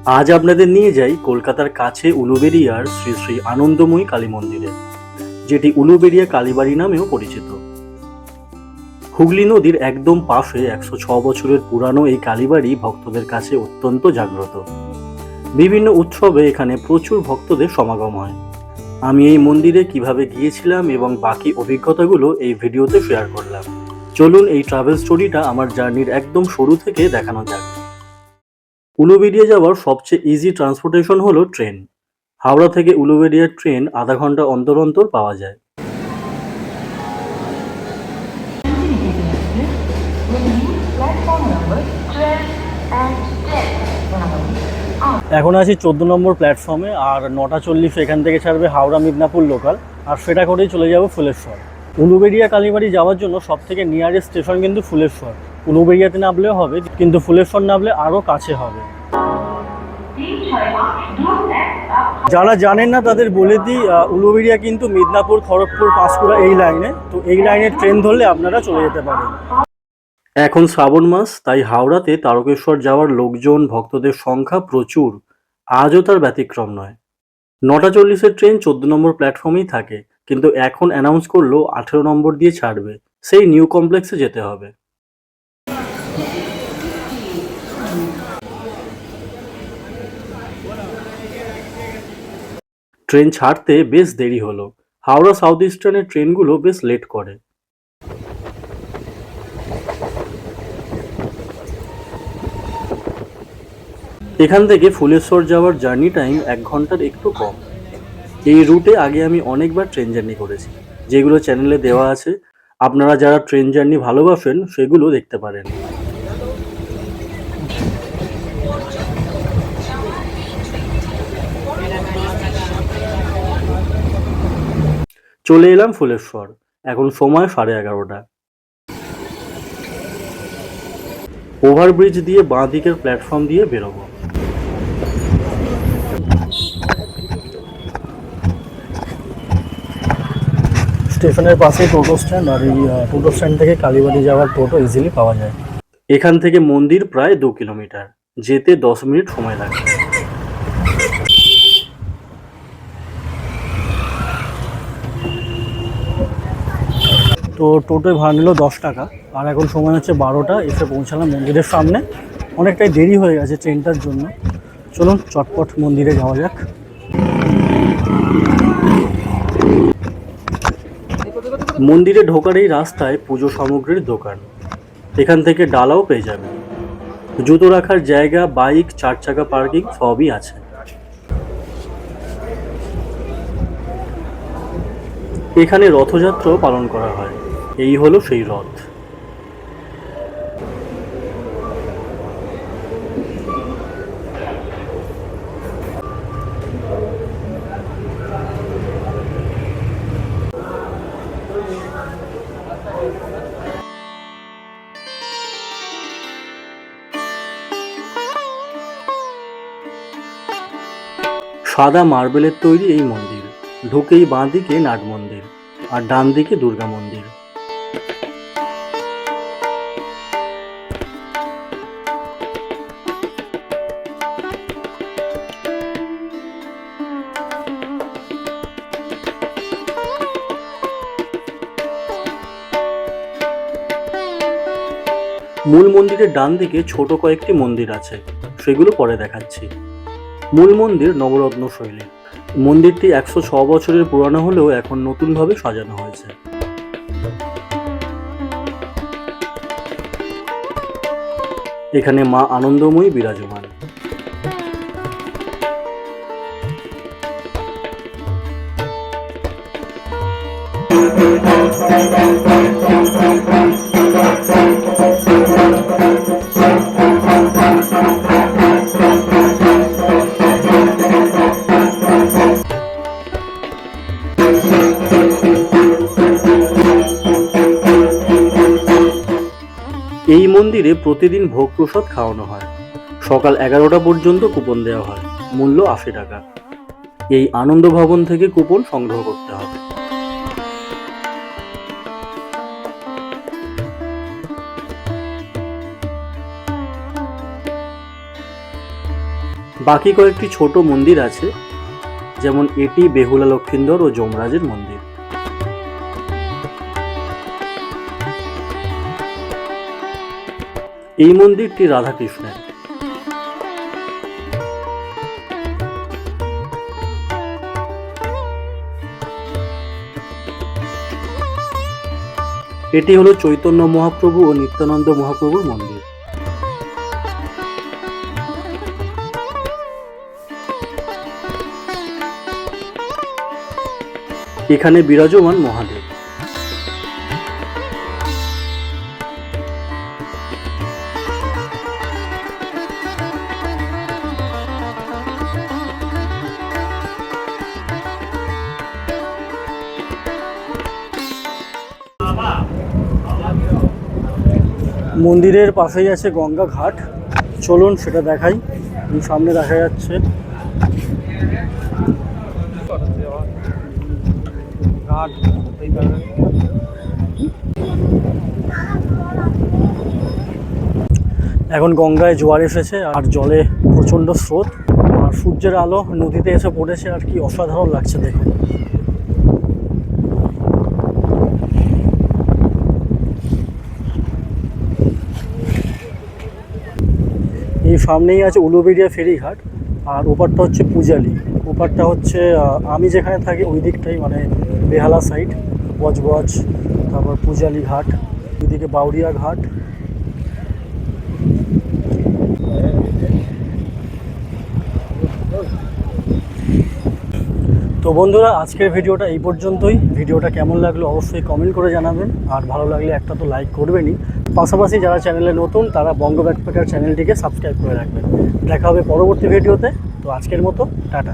আজ আপনাদের নিয়ে যাই কলকাতার কাছে উলুবেড়িয়ার শ্রী শ্রী আনন্দময়ী কালী মন্দিরে, যেটি উলুবেড়িয়া কালীবাড়ি নামেও পরিচিত। হুগলি নদীর একদম পাশে 106 বছরের পুরানো এই কালীবাড়ি ভক্তদের কাছে অত্যন্ত জাগ্রত। বিভিন্ন উৎসবে এখানে প্রচুর ভক্তদের সমাগম হয়। আমি এই মন্দিরে কিভাবে গিয়েছিলাম এবং বাকি অভিজ্ঞতাগুলো এই ভিডিওতে শেয়ার করলাম। চলুন এই ট্রাভেল স্টোরিটা আমার জার্নির একদম শুরু থেকে দেখানো যাক। উলুবেড়িয়া যাওয়ার সবচেয়ে ইজি ট্রান্সপোর্টেশন হলো ট্রেন। হাওড়া থেকে উলুবেড়িয়ার ট্রেন আধা ঘন্টা অন্তর অন্তর পাওয়া যায়। এখন আছি 14 নম্বর প্ল্যাটফর্মে, আর 9:40 এখান থেকে ছাড়বে হাওড়া মিদনাপুর লোকাল, আর সেটা করেই চলে যাব ফুলেশ্বর। উলুবেড়িয়া কালীবাড়ি যাওয়ার জন্য সব থেকে নিয়ারেস্ট স্টেশন কিন্তু ফুলেশ্বর। উলুবেড়িয়াতে নামলেও হবে, কিন্তু ফুলেশ্বর নামলে আরও কাছে হবে। যারা জানেন না তাদের বলে দিই, উলুবেড়িয়া কিন্তু মিদনাপুর, খড়গপুর, পাঁশকুড়া এই লাইনে, তো এই লাইনে ট্রেন ধরলে আপনারা চলে যেতে পারেন। এখন শ্রাবণ মাস, তাই হাওড়াতে তারকেশ্বর যাওয়ার লোকজন, ভক্তদের সংখ্যা প্রচুর। আজও তার ব্যতিক্রম নয়। 9:40-এর ট্রেন 14 নম্বর প্ল্যাটফর্মেই থাকে, কিন্তু এখন অ্যানাউন্স করলো 18 নম্বর দিয়ে ছাড়বে। সেই নিউ কমপ্লেক্সে যেতে হবে। ট্রেন ছাড়তে বেশ দেরি হলো। হাওড়া সাউথ ইস্টার্নের ট্রেনগুলো বেশ লেট করে। এখান থেকে ফুলেশ্বর যাওয়ার জার্নি টাইম 1 ঘন্টার একটু কম। এই রুটে আগে আমি অনেকবার ট্রেন জার্নি করেছি, যেগুলো চ্যানেলে দেওয়া আছে। আপনারা যারা ট্রেন জার্নি ভালোবাসেন সেগুলো দেখতে পারেন। চলে এলাম ফুলেশ্বর। এখন সময় 11:30। ওভারব্রিজ দিয়ে বাঁ দিকের প্ল্যাটফর্ম দিয়ে বেরোবো। স্টেশনের পাশেই টোটো স্ট্যান্ড, আর এই টোটো স্ট্যান্ড থেকে কালীবাড়ি যাওয়ার টোটো ইজিলি পাওয়া যায়। এখান থেকে মন্দির প্রায় 2 কিলোমিটার, যেতে 10 মিনিট সময় লাগে। তো টোটোয় ভাড়া নিল 10 টাকা, আর এখন সময় হচ্ছে 12টা। এসে পৌঁছালাম মন্দিরের সামনে। অনেকটাই দেরি হয়ে গেছে ট্রেনটার জন্য। চলুন চটপট মন্দিরে যাওয়া যাক। মন্দিরে ঢোকার এই রাস্তায় পুজো সামগ্রীর দোকান। এখান থেকে ডালাও পেয়ে যাবেন। জুতো রাখার জায়গা, বাইক, 4 চাকা পার্কিং সবই আছে। এখানে রথযাত্রাও পালন করা হয়। এই হলো সেই রথ। সাদা মার্বেলের তৈরি এই মন্দির। ঢুকেই বাঁ দিকে নাট মন্দির, আর ডান দিকে দুর্গা মন্দির। মূল মন্দিরের ডান দিকে ছোট কয়েকটি মন্দির আছে, সেগুলো পরে দেখাচ্ছি। মূল মন্দির নবরত্ন শৈলীর। মন্দিরটি 106 বছরের পুরানো হলেও এখন নতুনভাবে সাজানো হয়েছে। এখানে মা আনন্দময়ী বিরাজমান। এই মন্দিরে প্রতিদিন ভোগ প্রসাদ খাওয়ানো হয়। সকাল 11টা পর্যন্ত কুপন দেওয়া হয়। মূল্য 80 টাকা। এই আনন্দ ভবন থেকে কুপন সংগ্রহ করতে হবে। বাকি কয়েকটি ছোট মন্দির আছে, যেমন এটি বেহুলা লক্ষিন্দর ও যমরাজের মন্দির। এই মন্দিরটি রাধাকৃষ্ণের। এটি হলো চৈতন্য মহাপ্রভু ও নিত্যানন্দ মহাপ্রভুর মন্দির। এখানে বিরাজমান মহাদেব। মন্দিরের পাশেই আছে গঙ্গা ঘাট, চলুন সেটা দেখাই। এই সামনে দেখা যাচ্ছে। এখন গঙ্গায় জোয়ার এসেছে আর জলে প্রচণ্ড স্রোত, আর সূর্যের আলো নদীতে এসে পড়েছে, আর কি অসাধারণ লাগছে দেখুন। এই সামনেই আছে উলুবেড়িয়া ফেরিঘাট, আর ওপারটা হচ্ছে পূজালি। ওপারটা হচ্ছে আমি যেখানে থাকি ওই দিকটাই, মানে বেহালা সাইড, বজবজ, তারপর পূজালি ঘাট, ওইদিকে বাউরিয়া ঘাট। তো বন্ধুরা, আজকের ভিডিওটা এই পর্যন্তই। ভিডিওটা কেমন লাগলো অবশ্যই কমেন্ট করে জানাবেন, আর ভালো লাগলে একটা তো লাইক করবেনই। পাশাপাশি যারা চ্যানেলে নতুন তারা বঙ্গ ব্যাকপ্যাকার চ্যানেলটিকে সাবস্ক্রাইব করে রাখবেন। দেখা হবে পরবর্তী ভিডিওতে। তো আজকের মতো টাটা।